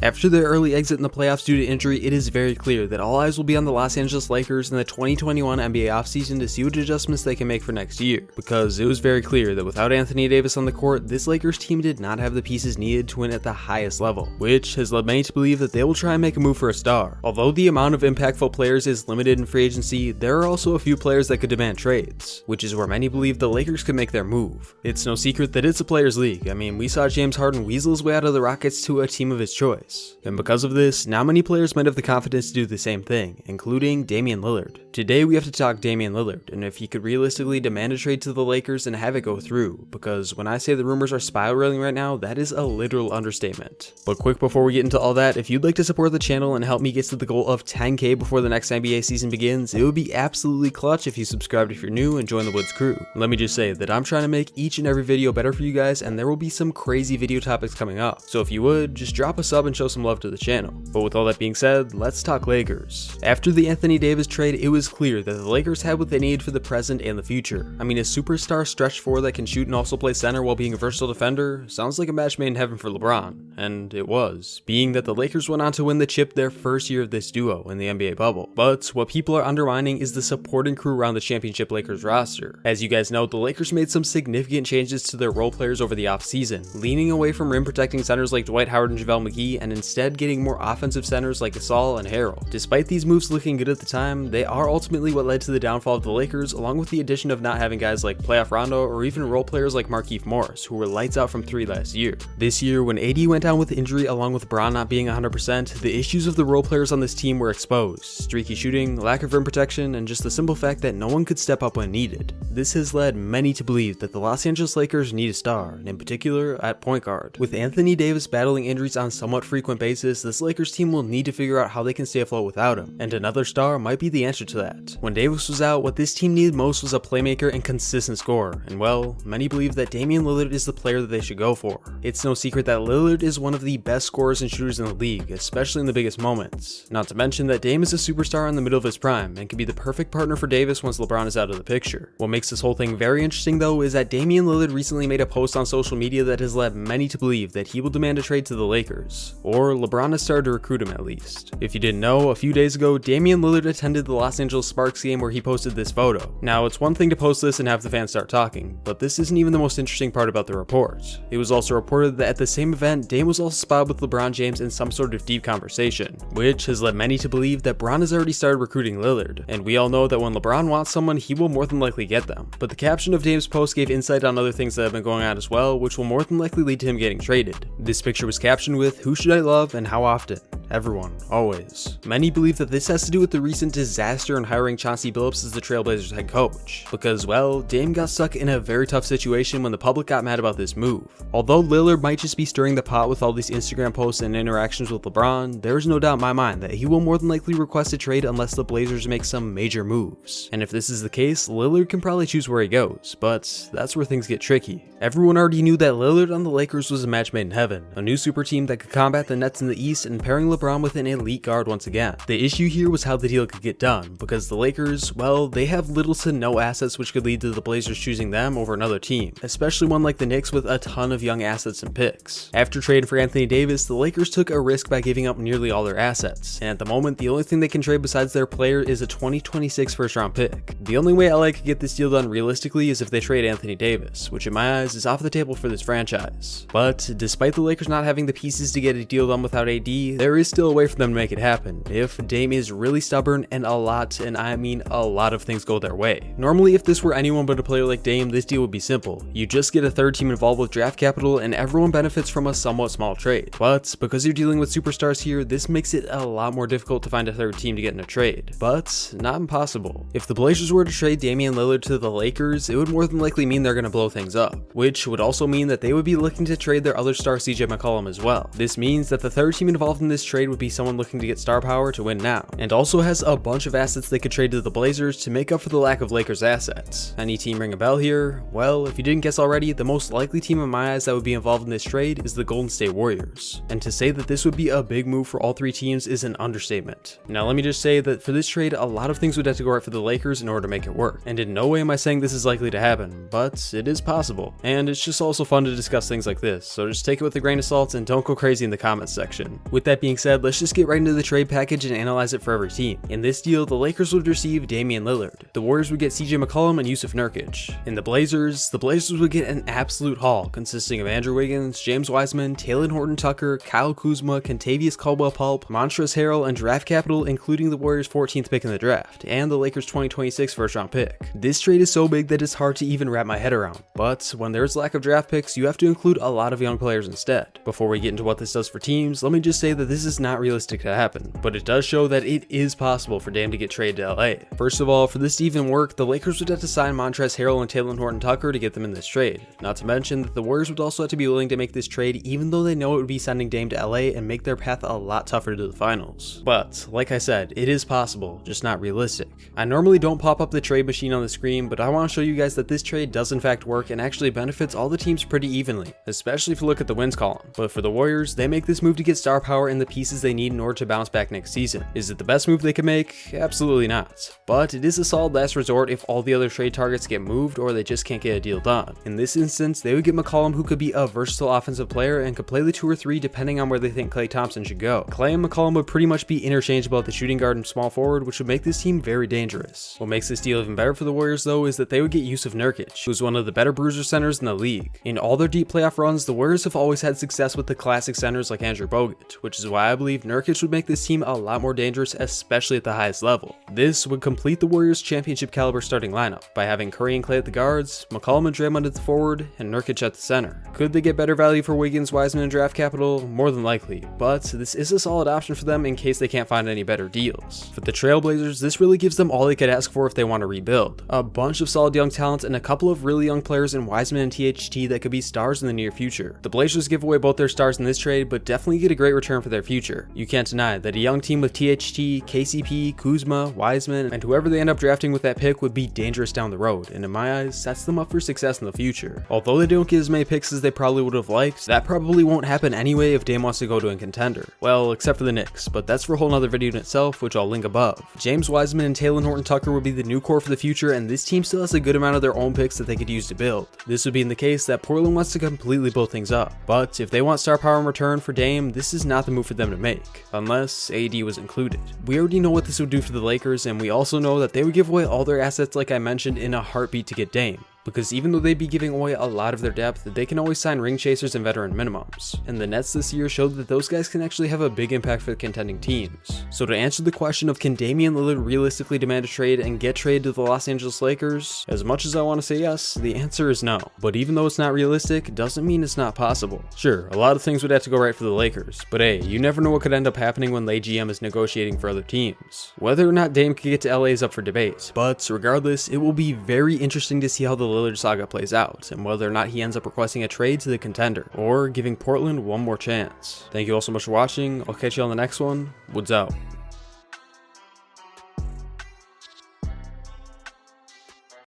After their early exit in the playoffs due to injury, it is very clear that all eyes will be on the Los Angeles Lakers in the 2021 NBA offseason to see what adjustments they can make for next year, because it was very clear that without Anthony Davis on the court, this Lakers team did not have the pieces needed to win at the highest level, which has led many to believe that they will try and make a move for a star. Although the amount of impactful players is limited in free agency, there are also a few players that could demand trades, which is where many believe the Lakers could make their move. It's no secret that it's a players' league. I mean, we saw James Harden weasel his way out of the Rockets to a team of his choice, and because of this, now many players might have the confidence to do the same thing, including Damian Lillard. Today we have to talk Damian Lillard, and if he could realistically demand a trade to the Lakers and have it go through, because when I say the rumors are spiraling right now, that is a literal understatement. But quick before we get into all that, if you'd like to support the channel and help me get to the goal of 10K before the next NBA season begins, it would be absolutely clutch if you subscribed if you're new and join the Woods crew. Let me just say that I'm trying to make each and every video better for you guys, and there will be some crazy video topics coming up, so if you would, just drop a sub and show some love to the channel. But with all that being said, let's talk Lakers. After the Anthony Davis trade, it was clear that the Lakers had what they needed for the present and the future. I mean, a superstar stretch four that can shoot and also play center while being a versatile defender sounds like a match made in heaven for LeBron, and it was, being that the Lakers went on to win the chip their first year of this duo in the NBA bubble. But what people are undermining is the supporting crew around the championship Lakers roster. As you guys know, the Lakers made some significant changes to their role players over the offseason, leaning away from rim protecting centers like Dwight Howard and JaVale McGee and instead getting more offensive centers like Gasol and Harrell. Despite these moves looking good at the time, they are ultimately what led to the downfall of the Lakers, along with the addition of not having guys like playoff Rondo or even role players like Markieff Morris, who were lights out from three last year. This year, when AD went down with injury along with Bron not being 100%, the issues of the role players on this team were exposed: streaky shooting, lack of rim protection, and just the simple fact that no one could step up when needed. This has led many to believe that the Los Angeles Lakers need a star, and in particular at point guard. With Anthony Davis battling injuries on a somewhat frequent basis, this Lakers team will need to figure out how they can stay afloat without him, and another star might be the answer to that. When Davis was out, what this team needed most was a playmaker and consistent scorer, and well, many believe that Damian Lillard is the player that they should go for. It's no secret that Lillard is one of the best scorers and shooters in the league, especially in the biggest moments. Not to mention that Dame is a superstar in the middle of his prime, and can be the perfect partner for Davis once LeBron is out of the picture. What makes this whole thing very interesting though is that Damian Lillard recently made a post on social media that has led many to believe that he will demand a trade to the Lakers, or LeBron has started to recruit him at least. If you didn't know, a few days ago, Damian Lillard attended the Los Angeles Sparks game where he posted this photo. Now, it's one thing to post this and have the fans start talking, but this isn't even the most interesting part about the report. It was also reported that at the same event, Dame was also spotted with LeBron James in some sort of deep conversation, which has led many to believe that Bron has already started recruiting Lillard, and we all know that when LeBron wants someone, he will more than likely get them. But the caption of Dame's post gave insight on other things that have been going on as well, which will more than likely lead to him getting traded. This picture was captioned with, "Who should I love and how often? Everyone, always." Many believe that this has to do with the recent disaster in hiring Chauncey Billups as the Trailblazers head coach, because, well, Dame got stuck in a very tough situation when the public got mad about this move. Although Lillard might just be stirring the pot with all these Instagram posts and interactions with LeBron, there's no doubt in my mind that he will more than likely request a trade unless the Blazers make some major moves. And if this is the case, Lillard can probably choose where he goes, but that's where things get tricky. Everyone already knew that Lillard on the Lakers was a match made in heaven, a new super team that could combat the Nets in the East and pairing LeBron with an elite guard once again. The issue here was how the deal could get done, because the Lakers, well, they have little to no assets, which could lead to the Blazers choosing them over another team, especially one like the Knicks with a ton of young assets and picks. After trading for Anthony Davis, the Lakers took a risk by giving up nearly all their assets, and at the moment, the only thing they can trade besides their player is a 2026 first round pick. The only way LA could get this deal done realistically is if they trade Anthony Davis, which in my eyes is off the table for this franchise. But despite the Lakers not having the pieces to get a deal done without AD, there is still a way for them to make it happen if Dame is really stubborn and I mean a lot of things go their way. Normally, if this were anyone but a player like Dame, this deal would be simple. You just get a third team involved with draft capital and everyone benefits from a somewhat small trade. But because you're dealing with superstars here, this makes it a lot more difficult to find a third team to get in a trade, but not impossible. If the Blazers were to trade Damian Lillard to the Lakers, it would more than likely mean they're going to blow things up, which would also mean that they would be looking to trade their other star CJ McCollum as well. This means that the third team involved in this trade trade would be someone looking to get star power to win now, and also has a bunch of assets they could trade to the Blazers to make up for the lack of Lakers assets. Any team ring a bell here? Well, if you didn't guess already, the most likely team in my eyes that would be involved in this trade is the Golden State Warriors. And to say that this would be a big move for all three teams is an understatement. Now let me just say that for this trade, a lot of things would have to go right for the Lakers in order to make it work. And in no way am I saying this is likely to happen, but it is possible. And it's just also fun to discuss things like this, so just take it with a grain of salt and don't go crazy in the comments section. With that being said, let's just get right into the trade package and analyze it for every team. In this deal, the Lakers would receive Damian Lillard. The Warriors would get CJ McCollum and Yusuf Nurkic. In the Blazers would get an absolute haul consisting of Andrew Wiggins, James Wiseman, Talen Horton-Tucker, Kyle Kuzma, Kentavious Caldwell-Pope, Montrezl Harrell, and draft capital, including the Warriors' 14th pick in the draft, and the Lakers' 2026 first-round pick. This trade is so big that it's hard to even wrap my head around, but when there's lack of draft picks, you have to include a lot of young players instead. Before we get into what this does for teams, let me just say that this is not realistic to happen, but it does show that it is possible for Dame to get traded to LA. First of all, for this to even work, the Lakers would have to sign Montrezl Harrell and Talen Horton-Tucker to get them in this trade. Not to mention that the Warriors would also have to be willing to make this trade even though they know it would be sending Dame to LA and make their path a lot tougher to the finals. But, like I said, it is possible, just not realistic. I normally don't pop up the trade machine on the screen, but I want to show you guys that this trade does in fact work and actually benefits all the teams pretty evenly, especially if you look at the wins column. But for the Warriors, they make this move to get star power and the pieces they need in order to bounce back next season. Is it the best move they could make? Absolutely not. But it is a solid last resort if all the other trade targets get moved or they just can't get a deal done. In this instance, they would get McCollum, who could be a versatile offensive player and could play the 2 or 3 depending on where they think Klay Thompson should go. Klay and McCollum would pretty much be interchangeable at the shooting guard and small forward, which would make this team very dangerous. What makes this deal even better for the Warriors though is that they would get Yusuf Nurkic, who's one of the better bruiser centers in the league. In all their deep playoff runs, the Warriors have always had success with the classic centers like Andrew Bogut, which is why I believe Nurkic would make this team a lot more dangerous, especially at the highest level. This would complete the Warriors' championship caliber starting lineup by having Curry and Klay at the guards, McCollum and Draymond at the forward, and Nurkic at the center. Could they get better value for Wiggins, Wiseman, and draft capital? More than likely, but this is a solid option for them in case they can't find any better deals. For the Trailblazers, this really gives them all they could ask for if they want to rebuild. A bunch of solid young talent and a couple of really young players in Wiseman and THT that could be stars in the near future. The Blazers give away both their stars in this trade, but definitely get a great return for their future. You can't deny that a young team with THT, KCP, Kuzma, Wiseman, and whoever they end up drafting with that pick would be dangerous down the road, and in my eyes, sets them up for success in the future. Although they don't get as many picks as they probably would have liked, that probably won't happen anyway if Dame wants to go to a contender. Well, except for the Knicks, but that's for a whole nother video in itself, which I'll link above. James Wiseman and Talen Horton-Tucker would be the new core for the future, and this team still has a good amount of their own picks that they could use to build. This would be in the case that Portland wants to completely blow things up, but if they want star power in return for Dame, this is not the move for them to make, unless AD was included. We already know what this would do for the Lakers, and we also know that they would give away all their assets like I mentioned in a heartbeat to get Dame. Because even though they'd be giving away a lot of their depth, they can always sign ring chasers and veteran minimums. And the Nets this year showed that those guys can actually have a big impact for the contending teams. So to answer the question of can Damian Lillard realistically demand a trade and get traded to the Los Angeles Lakers, as much as I want to say yes, the answer is no. But even though it's not realistic, doesn't mean it's not possible. Sure, a lot of things would have to go right for the Lakers, but hey, you never know what could end up happening when Lay GM is negotiating for other teams. Whether or not Dame could get to LA is up for debate, but regardless, it will be very interesting to see how the Lillard saga plays out, and whether or not he ends up requesting a trade to the contender, or giving Portland one more chance. Thank you all so much for watching, I'll catch you on the next one, Woods out.